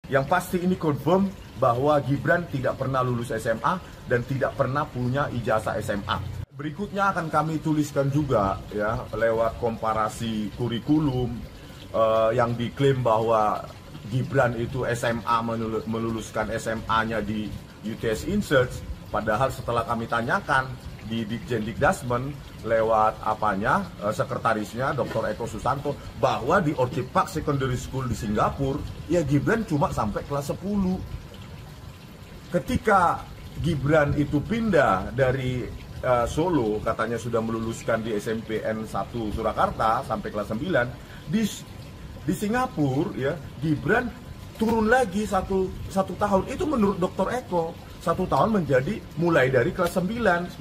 Yang pasti ini confirm bahwa Gibran tidak pernah lulus SMA dan tidak pernah punya ijazah SMA. Berikutnya akan kami tuliskan juga ya lewat komparasi kurikulum yang diklaim bahwa Gibran itu SMA meluluskan SMA-nya di UTS Insearch, padahal setelah kami tanyakan di Ditjen Dikdasmen lewat sekretarisnya Dr. Eko Susanto bahwa di Orchid Park Secondary School di Singapura ya Gibran cuma sampai kelas 10. Ketika Gibran itu pindah dari Solo, katanya sudah meluluskan di SMP N1 Surakarta sampai kelas 9, di Singapura ya Gibran turun lagi satu tahun. Itu menurut Dr. Eko 1 tahun menjadi mulai dari kelas 9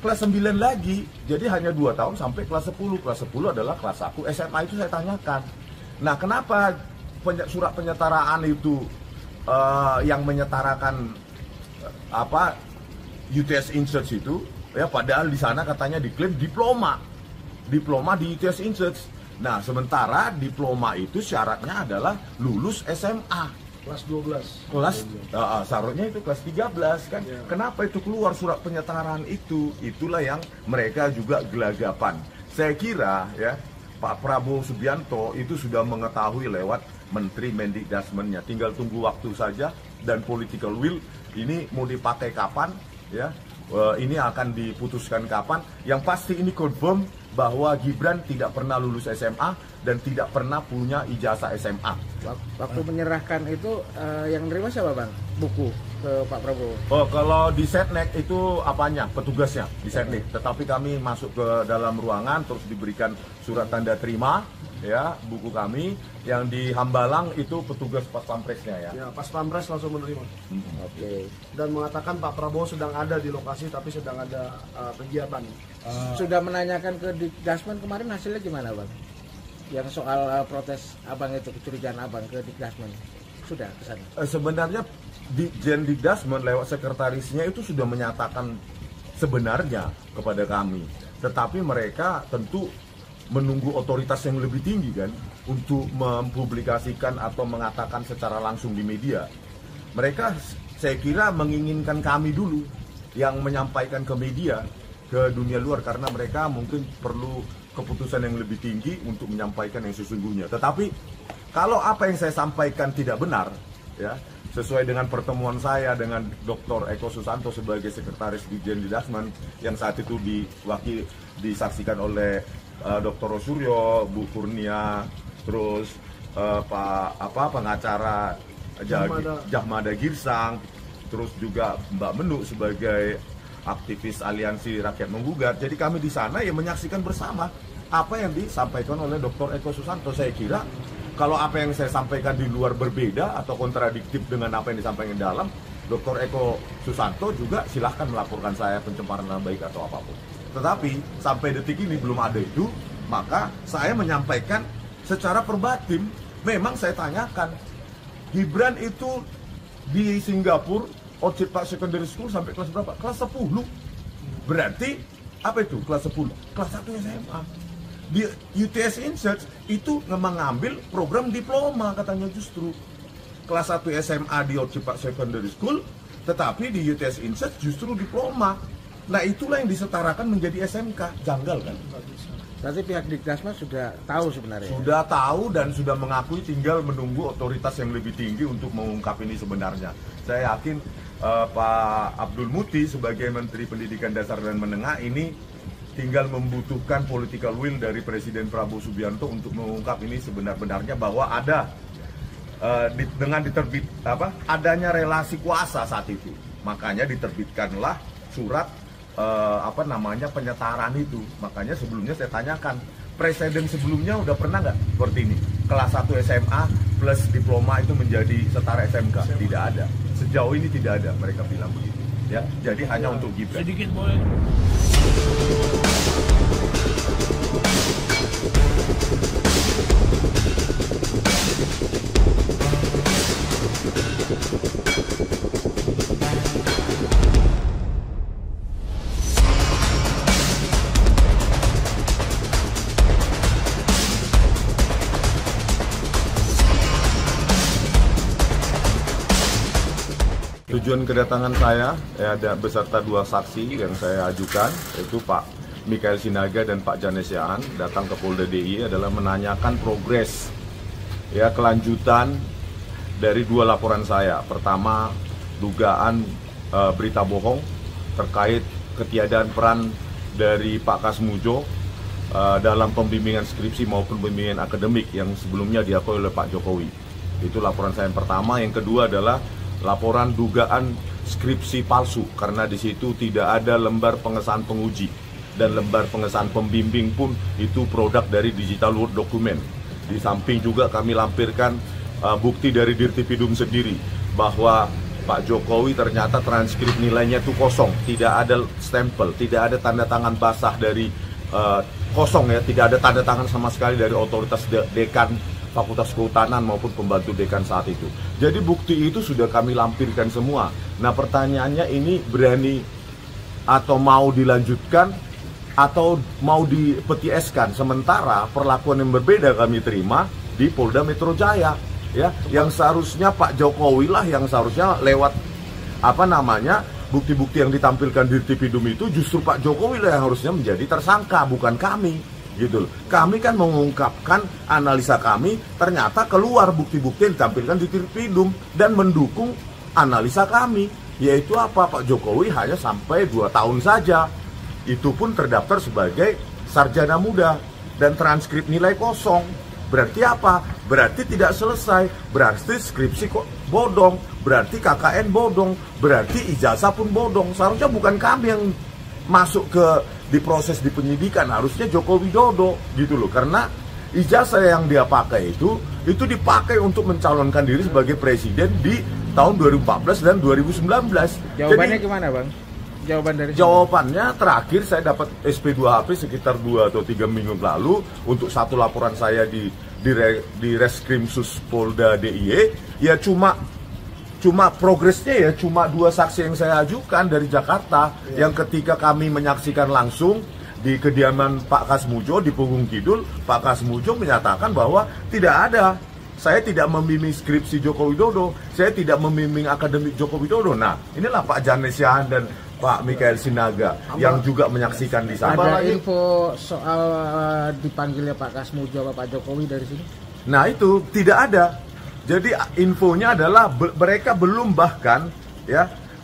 kelas 9 lagi, jadi hanya 2 tahun sampai kelas 10. Kelas 10 adalah kelas 1 SMA. Itu saya tanyakan, nah kenapa surat penyetaraan itu yang menyetarakan UTS Insearch itu ya, padahal di sana katanya diklaim diploma di UTS Insearch. Nah, sementara diploma itu syaratnya adalah lulus SMA kelas 12. Seharusnya itu kelas 13 kan. Ya. Kenapa itu keluar surat penyetaraan itu? Itulah yang mereka juga gelagapan. Saya kira ya Pak Prabowo Subianto itu sudah mengetahui lewat Menteri Mendikdasmennya. Tinggal tunggu waktu saja dan political will ini mau dipakai kapan ya. Ini akan diputuskan kapan. Yang pasti ini confirm bahwa Gibran tidak pernah lulus SMA dan tidak pernah punya ijazah SMA. Waktu menyerahkan itu yang nerima siapa Bang? Buku ke Pak Prabowo? Oh, kalau di Setnek itu apanya? Petugasnya di Setnek. Tetapi kami masuk ke dalam ruangan terus diberikan surat tanda terima ya, buku kami. Yang di Hambalang itu petugas Pas Pampresnya ya. Ya, Pas Pampres langsung menerima. Oke. Dan mengatakan Pak Prabowo sedang ada di lokasi tapi sedang ada kegiatan. Sudah menanyakan ke Dikdasmen kemarin, hasilnya gimana Bang? Yang soal protes Abang itu, kecurigaan Abang ke Dikdasmen, sudah ke sana? Sebenarnya Ditjen Dikdasmen lewat sekretarisnya itu sudah menyatakan sebenarnya kepada kami. Tetapi mereka tentu menunggu otoritas yang lebih tinggi kan untuk mempublikasikan atau mengatakan secara langsung di media. Mereka saya kira menginginkan kami dulu yang menyampaikan ke media, ke dunia luar, karena mereka mungkin perlu keputusan yang lebih tinggi untuk menyampaikan yang sesungguhnya. Tetapi kalau apa yang saya sampaikan tidak benar ya, sesuai dengan pertemuan saya dengan Dr. Eko Susanto sebagai sekretaris Ditjen Dikdasmen yang saat itu disaksikan oleh Dr. Rosuryo, Bu Kurnia, terus pengacara Jahmada Girsang, terus juga Mbak Menu sebagai aktivis Aliansi Rakyat Menggugat. Jadi kami di sana ya menyaksikan bersama apa yang disampaikan oleh Dr. Eko Susanto. Saya kira kalau apa yang saya sampaikan di luar berbeda atau kontradiktif dengan apa yang disampaikan di dalam, Dr. Eko Susanto juga silahkan melaporkan saya pencemaran nama baik atau apapun. Tetapi sampai detik ini belum ada itu, maka saya menyampaikan secara verbatim. Memang saya tanyakan, Gibran itu di Singapura Orchid Park Secondary School sampai kelas berapa? Kelas 10. Berarti apa itu kelas 10? Kelas 1 SMA. Di UTS Insearch itu mengambil program diploma katanya justru. Kelas 1 SMA di Orchid Park Secondary School, tetapi di UTS Insearch justru diploma. Nah itulah yang disetarakan menjadi SMK. Janggal kan? Berarti pihak Dikdasmen sudah tahu sebenarnya? Sudah tahu dan sudah mengakui, tinggal menunggu otoritas yang lebih tinggi untuk mengungkap ini sebenarnya. Saya yakin Pak Abdul Muti sebagai Menteri Pendidikan Dasar dan Menengah ini tinggal membutuhkan political will dari Presiden Prabowo Subianto untuk mengungkap ini sebenar-benarnya, bahwa ada adanya relasi kuasa saat itu. Makanya diterbitkanlah surat penyetaraan itu. Makanya sebelumnya saya tanyakan, presiden sebelumnya udah pernah nggak seperti ini? Kelas 1 SMA plus diploma itu menjadi setara SMK? Tidak ada. Sejauh ini tidak ada, mereka bilang begitu. Ya, jadi hanya untuk Gibran. Sedikit boleh. Tujuan kedatangan saya ada beserta 2 saksi yang saya ajukan, yaitu Pak Mikael Sinaga dan Pak Janes Yaan, datang ke Polda DIY adalah menanyakan progres kelanjutan dari 2 laporan saya. Pertama, dugaan berita bohong terkait ketiadaan peran dari Pak Kasmujo dalam pembimbingan skripsi maupun pembimbingan akademik yang sebelumnya diakui oleh Pak Jokowi. Itu laporan saya yang pertama. Yang kedua adalah laporan dugaan skripsi palsu, karena di situ tidak ada lembar pengesahan penguji dan lembar pengesahan pembimbing pun itu produk dari digital word document. Di samping juga kami lampirkan bukti dari Dirtipidum sendiri bahwa Pak Jokowi ternyata transkrip nilainya itu kosong, tidak ada stempel, tidak ada tanda tangan basah dari kosong tidak ada tanda tangan sama sekali dari otoritas dekan Fakultas Kehutanan maupun pembantu dekan saat itu. Jadi bukti itu sudah kami lampirkan semua. Nah, pertanyaannya ini berani atau mau dilanjutkan atau mau dipetieskan, sementara perlakuan yang berbeda kami terima di Polda Metro Jaya, yang seharusnya Pak Jokowi lah yang seharusnya lewat bukti-bukti yang ditampilkan di Dirtipidum itu justru Pak Jokowi lah yang harusnya menjadi tersangka, bukan kami, gitu loh. Kami kan mengungkapkan analisa kami, ternyata keluar bukti-bukti yang ditampilkan di Dirtipidum dan mendukung analisa kami, yaitu Pak Jokowi hanya sampai 2 tahun saja. Itu pun terdaftar sebagai sarjana muda dan transkrip nilai kosong. Berarti apa? Berarti tidak selesai. Berarti skripsi kok bodong. Berarti KKN bodong. Berarti ijazah pun bodong. Seharusnya bukan kami yang masuk diproses di penyidikan, harusnya Joko Widodo, gitu loh. Karena ijazah yang dia pakai itu dipakai untuk mencalonkan diri sebagai presiden di tahun 2014 dan 2019. Jawabannya gimana, Bang? Jawabannya terakhir saya dapat SP2HP sekitar 2 atau 3 minggu lalu untuk 1 laporan saya di Reskrimsus Polda DIY, cuma progresnya cuma 2 saksi yang saya ajukan dari Jakarta, yang ketika kami menyaksikan langsung di kediaman Pak Kasmujo di Pugung Kidul, Pak Kasmujo menyatakan bahwa tidak ada, saya tidak membimbing skripsi Joko Widodo, saya tidak membimbing akademik Joko Widodo. Nah, inilah Pak Janes Yaan dan Pak Mikael Sinaga yang juga menyaksikan di sana. Ada info soal dipanggilnya Pak Kasmujo Pak Jokowi dari sini? Nah, itu tidak ada. Jadi infonya adalah mereka belum bahkan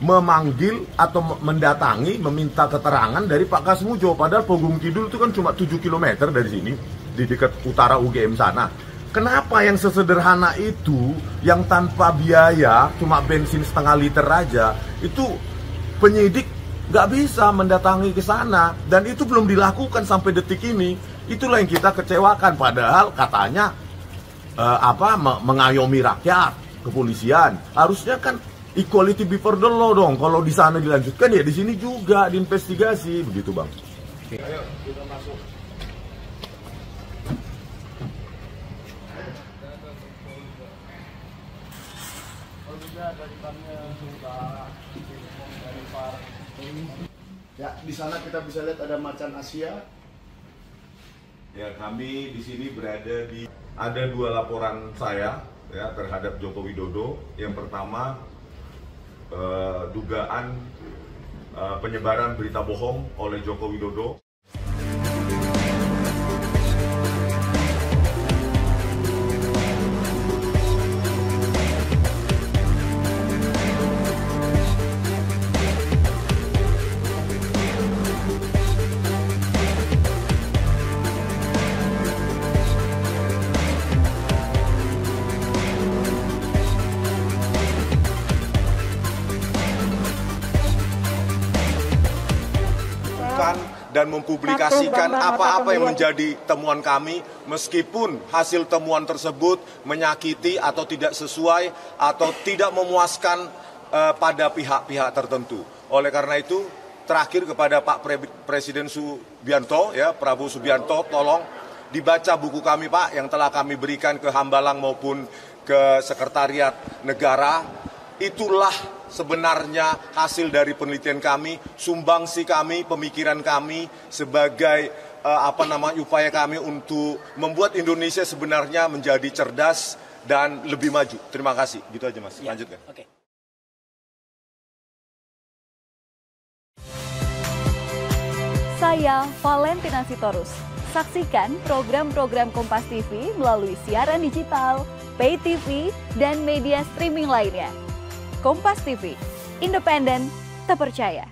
memanggil atau mendatangi meminta keterangan dari Pak Kasmujo, padahal Pugung Kidul itu kan cuma 7 km dari sini, di dekat utara UGM sana. Kenapa yang sesederhana itu, yang tanpa biaya, cuma bensin setengah liter aja, itu penyidik nggak bisa mendatangi ke sana, dan itu belum dilakukan sampai detik ini. Itulah yang kita kecewakan, padahal katanya mengayomi rakyat, kepolisian. Harusnya kan equality before the law dong. Kalau di sana dilanjutkan ya di sini juga diinvestigasi, begitu Bang. Ayo kita masuk. Ya, di sana kita bisa lihat ada macan Asia. Ya, kami di sini berada ada 2 laporan saya terhadap Joko Widodo. Yang pertama dugaan penyebaran berita bohong oleh Joko Widodo. Dan mempublikasikan apa-apa yang menjadi temuan kami, meskipun hasil temuan tersebut menyakiti atau tidak sesuai atau tidak memuaskan pada pihak-pihak tertentu. Oleh karena itu, terakhir kepada Pak Presiden Subianto, Prabowo Subianto, tolong dibaca buku kami Pak yang telah kami berikan ke Hambalang maupun ke Sekretariat Negara. Itulah sebenarnya hasil dari penelitian kami, sumbangsi kami, pemikiran kami sebagai upaya kami untuk membuat Indonesia sebenarnya menjadi cerdas dan lebih maju. Terima kasih. Gitu aja Mas. Lanjutkan. Saya Valentina Sitorus. Saksikan program-program Kompas TV melalui siaran digital, pay TV, dan media streaming lainnya. Kompas TV, independen, terpercaya.